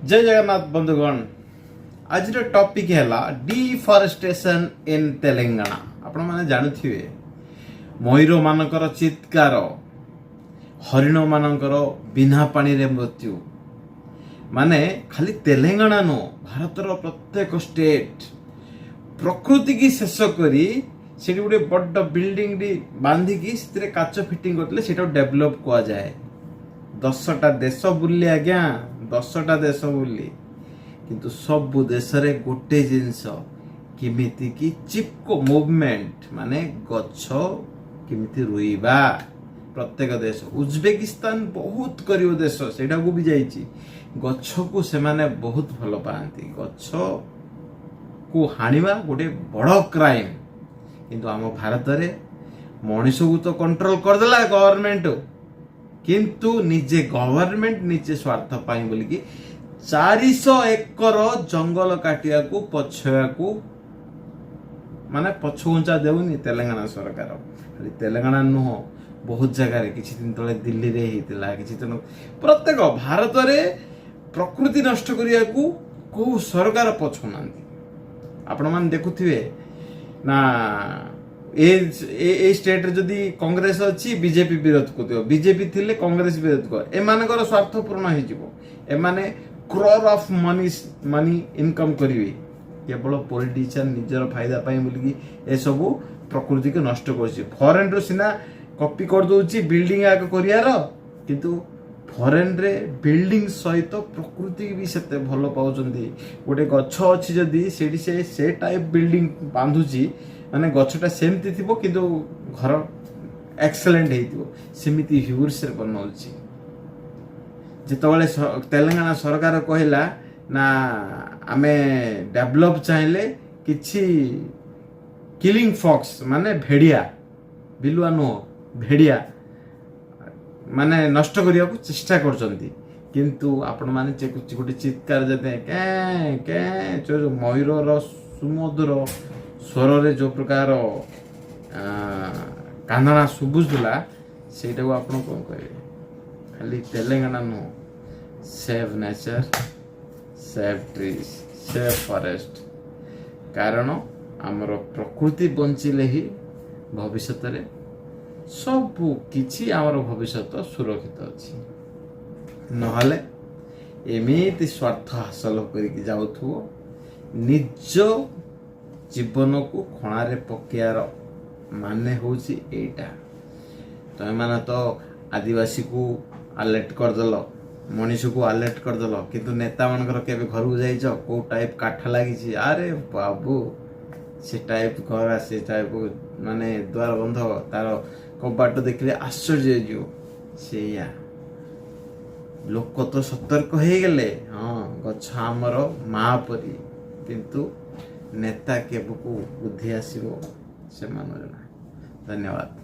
जय जगन्नाथ बंधुगण। आज टॉपिक है डिफॉरेस्टेशन इन तेलंगाना। आपण माने जानथिबे मयूर मानकर चित्कार, हरिण मानकर बिना पानी रे मृत्यु। माने खाली तेलंगाना नो भारतर प्रत्येक स्टेट प्रकृति की शेष करी से गोटे बड़ बिल्डिंग बांधिकी से काच फिटिंग करते से डेभलप कह जाए। 10टा देश बुली आज्ञा 10टा देश बुली किंतु सब देश रे गोटे जिनस किमिति की चिपको मूवमेंट माने गछ किमिति रुइबा। प्रत्येक देश उज्बेकिस्तान बहुत करीब देश सेटा को भी जाइछि। गछ को से माने बहुत भल पाती। गछ को हानिबा गोटे बड़ क्राइम किंतु आम भारत रे मनीष को तो कंट्रोल करदेला गवर्नमेंट किंतु निजे गवर्नमेंट निजे स्वार्थ पाई बोली कि 400 एकर जंगल काटिया को पछया को माने पछुंचा देउनी तेलंगाना सरकार। खाली तेलंगाना नुह बहुत जगह रे किछि दिन तले दिल्ली रे हितला किछि दिन प्रत्येक भारत रे प्रकृति नष्ट करिया को सरकार पछुनांती। आपण मान देखुथिबे ना ए स्टेट रे जदी कांग्रेस अछि बीजेपी विरोध करथिबो, बीजेपी थिले कांग्रेस विरोध कर। ए मानकर स्वार्थ पूर्ण हे जिवो। ए माने क्रोर ऑफ मनी इनकम करिवे केवल पॉलिटिशियन निजर फायदा पाई बोली कि ए सब प्रकृति को नष्ट करछि। फॉरेन रो सिना कॉपी कर दोछि बिल्डिंग आक करियार किंतु फॉरेन रे बिल्डिंग सहित प्रकृति भी सेते भलो पाउचंदी। गोटे गछ अछि जदी सेडी से टाइप बिल्डिंग बांधुछि माने गछटा सेमती थिबो किंतु घर एक्सीलेंट हेतिबो सेमिति ह्यूर्स रे बनाउछि। जेतबेले तेलंगाना सरकार कहला ना आमे डेवलप चाहिले किछि किलिंग फॉक्स माने भेड़िया बिलुआ नो भेड़िया माने नष्ट करिया को चेष्टा करचंती किंतु आपण माने गोटे चित्कार जते के के मयूर सुमधुर स्वर रे जो प्रकार कांदना सुबुजुला सेटा को आपण कोन कहबे। खाली Telangana no save nature, save trees, save forest. कारण आमर प्रकृति बंचिले ही भविष्य रे सब किछि आमर भविष्य सुरक्षित अछि। नहले एमिति स्वार्थ हासिल करिक जाउथुओ निज जीवन को खणारे पकेयार माने होछि एटा। तमे माने तो आदिवासी को अलर्ट कर दलो, मनीष को अलर्ट कर दलो किंतु नेता मानकर केबे घर को जाइछ को टाइप काठ लागी छी। अरे बाबू से टाइप घर से टाइप माने द्वार बंध तार कबाट देखले आश्चर्य जो सेया लोक तो सतर्क हो गले। हाँ गछ आमर माँ परी किंतु नेता केबको बुद्धि आसीबो से मानो ना। धन्यवाद।